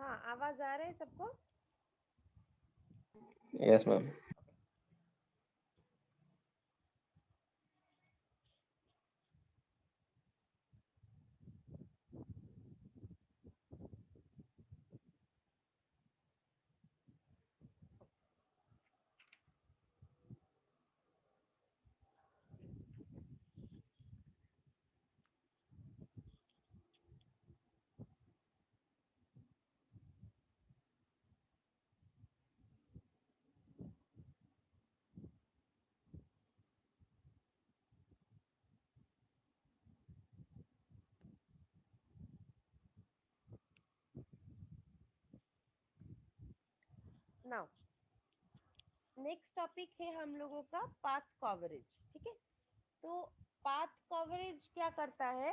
हाँ, आवाज आ रहा है सबको? Yes, ma'am. Now next topic है हम लोगों का पाथ कवरेज। ठीक है, तो पाथ कवरेज क्या करता है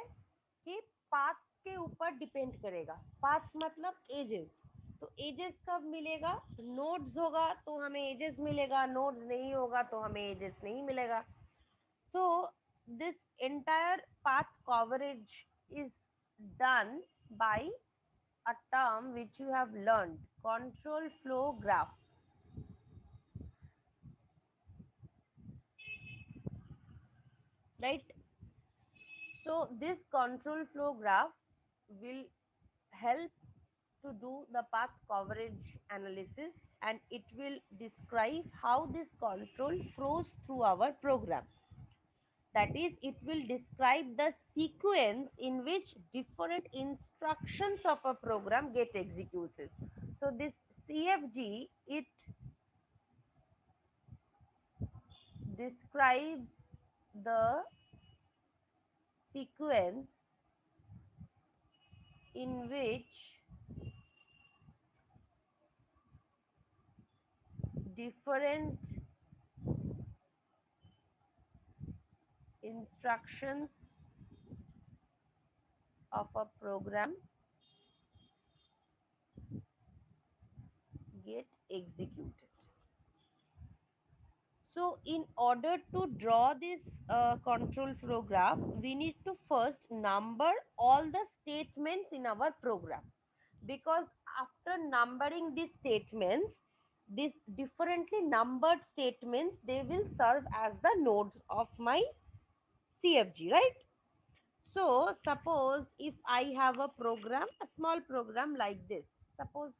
कि पाथ्स के ऊपर डिपेंड करेगा। पाथ्स मतलब एजेस। तो एजेस कब मिलेगा? नोड्स होगा तो हमें एजेस मिलेगा, नोड्स नहीं होगा तो हमें एजेस नहीं मिलेगा। तो this entire path coverage is done by a term which you have learned, control flow graph, right? So this control flow graph will help to do the path coverage analysis, and it will describe how this control flows through our program. That is, it will describe the sequence in which different instructions of a program get executed. So this CFG, it describes the sequence in which different instructions of a program get executed. So in order to draw this control flow graph, we need to first number all the statements in our program, because after numbering these statements, these differently numbered statements, they will serve as the nodes of my CFG, right? So suppose if I have a program, a small program like this. Suppose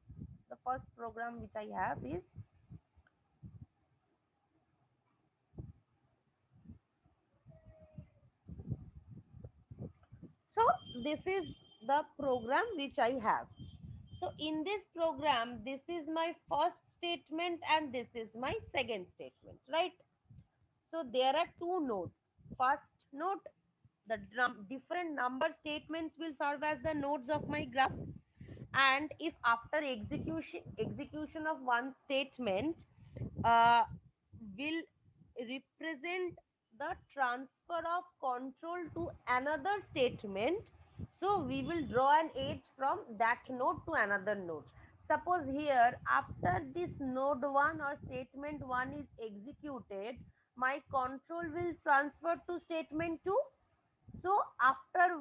the first program which I have is, so this is the program which I have. So in this program, this is my first statement and this is my second statement, right? So there are two nodes. First node, the different number statements will serve as the nodes of my graph. And if after execution of one statement uh, will represent the transfer of control to another statement, so we will draw an edge from that node to another node. Suppose here after this node 1 or statement 1 is executed, my control will transfer to statement 2. So after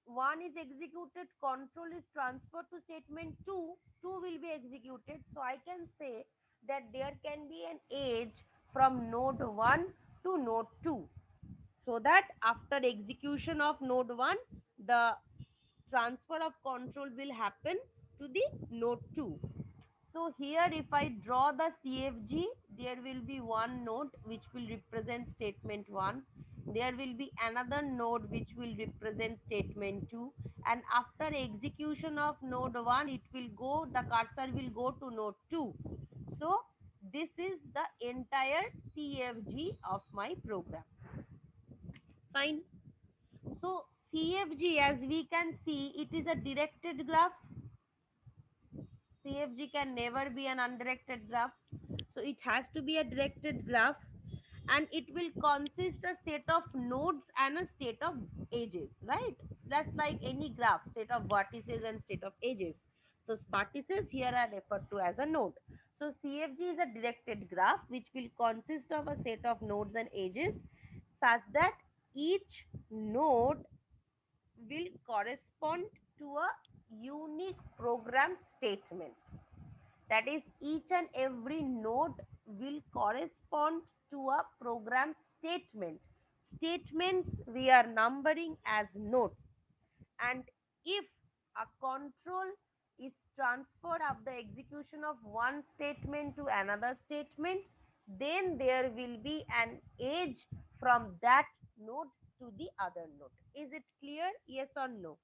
1 is executed, control is transferred to statement 2, 2 will be executed. So I can say that there can be an edge from node 1 to node 2, so that after execution of node 1, the transfer of control will happen to the node 2. So here if I draw the CFG, there will be one node which will represent statement 1. There will be another node which will represent statement 2. And after execution of node 1, it will go, the cursor will go to node 2. So this is the entire CFG of my program. Fine. So CFG, as we can see, it is a directed graph. CFG can never be an undirected graph. So it has to be a directed graph, and it will consist a set of nodes and a state of edges, right? That's like any graph, set of vertices and state of edges. So vertices here are referred to as a node. So CFG is a directed graph which will consist of a set of nodes and edges, such that each node will correspond to a unique program statement. That is, each and every node will correspond to a program statement. Statements we are numbering as nodes. And if a control is transferred of the execution of one statement to another statement, then there will be an edge from that node to the other node. Is it clear? Yes or no?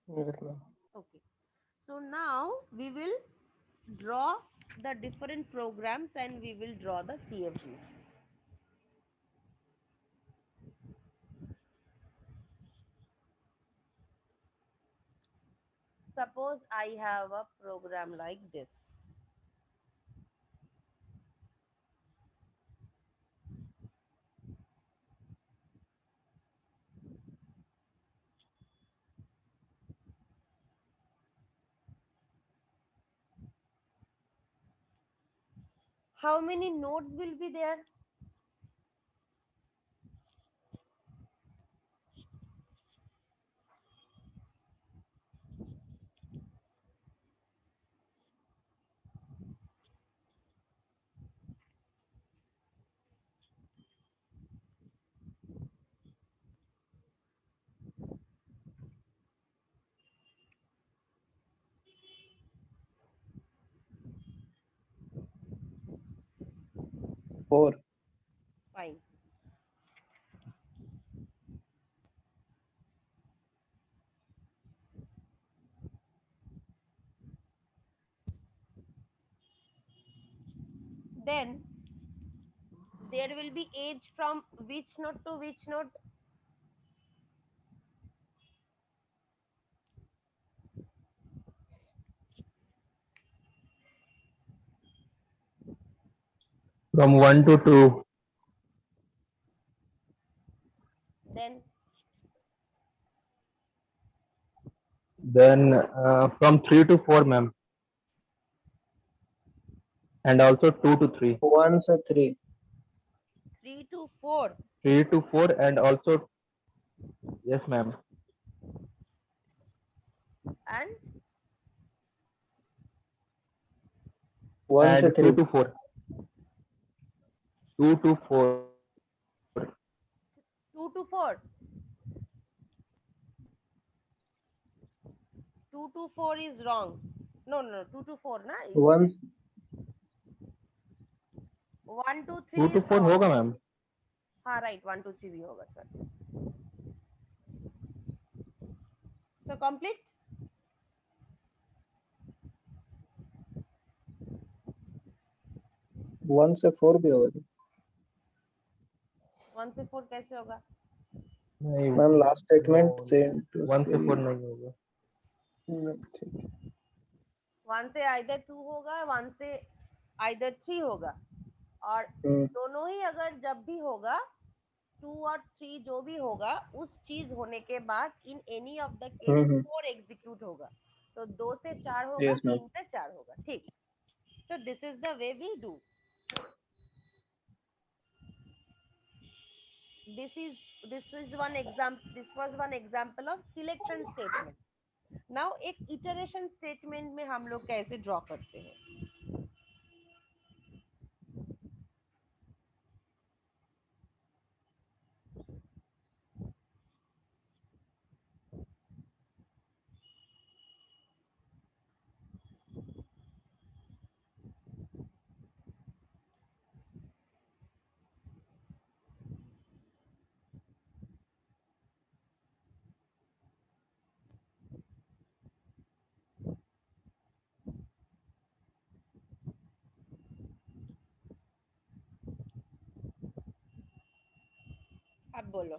Yes, ma'am. Okay. So now we will draw the different programs and we will draw the CFGs. Suppose I have a program like this. How many nodes will be there? Four. Fine. Then there will be age from which node to which node? From 1 to 2. Then Then from 3 to 4, ma'am. And also 2 to 3. 1 to 3. 3 to 4. 3 to 4 and also, yes, ma'am. And One and to 2 to 4. 2 to 4. 2 to 4. 2 to 4 is wrong. No, no, no. 2 to 4 na? One 1 to 3 two is two four wrong. होगा ma'am. हाँ, right. 1 to 3 भी होगा sir. So complete. 1 से 4 भी होगा. 1 से 4 कैसे होगा? नहीं मैम, लास्ट स्टेटमेंट से 1 से 4 नहीं होगा. 1 से आइदर 2 होगा, 1 से आइदर 3 होगा. और दोनों ही अगर जब भी होगा 2 और 3 जो भी होगा उस चीज होने के बाद in any of the case 4 execute होगा. तो 2 से 4 होगा, 3 से 4 होगा. ठीक. So this is the way we do. This is one example. This was one example of selection statement. Now एक iteration statement में हम लोग कैसे draw करते हैं? अब बोलो.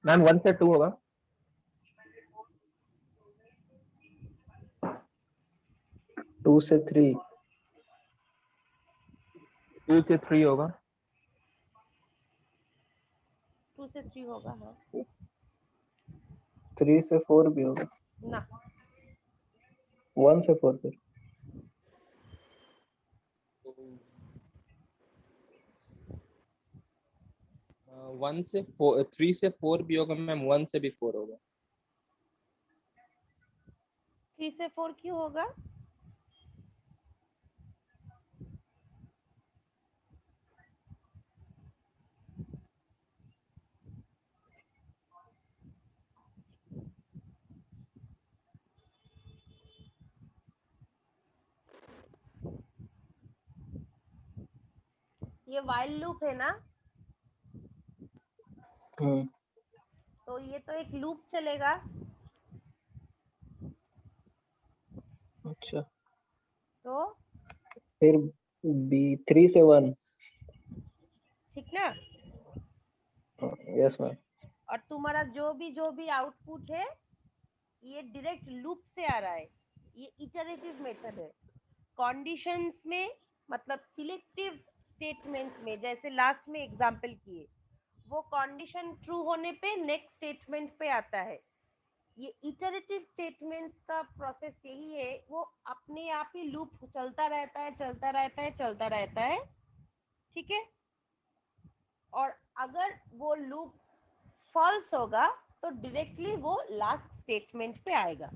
मैम 1 से 2 होगा. 2 से 3 2 से 3 होगा। 2 से 3 होगा। हाँ 3 से 4 भी होगा। ना 1 से 4 फिर 1 से 4, 3 से 4 भी होगा मैम, 1 से भी 4 होगा। 3 से 4 क्यों होगा? ये while लूप है ना, तो ये तो एक लूप चलेगा। अच्छा तो फिर बी 3 से 1। ठीक ना। Yes ma'am. और तुम्हारा जो भी आउटपुट है ये डायरेक्ट लूप से आ रहा है, ये इटरेटिव मेथड है। कंडीशंस में मतलब सिलेक्टिव स्टेटमेंट्स में, जैसे लास्ट में एग्जांपल किए, वो कंडीशन ट्रू होने पे नेक्स्ट स्टेटमेंट पे आता है। ये इटरेटिव स्टेटमेंट्स का प्रोसेस यही है, वो अपने आप ही लूप चलता रहता है, चलता रहता है, चलता रहता है। ठीक है। और अगर वो लूप फॉल्स होगा तो डायरेक्टली वो लास्ट स्टेटमेंट पे आएगा।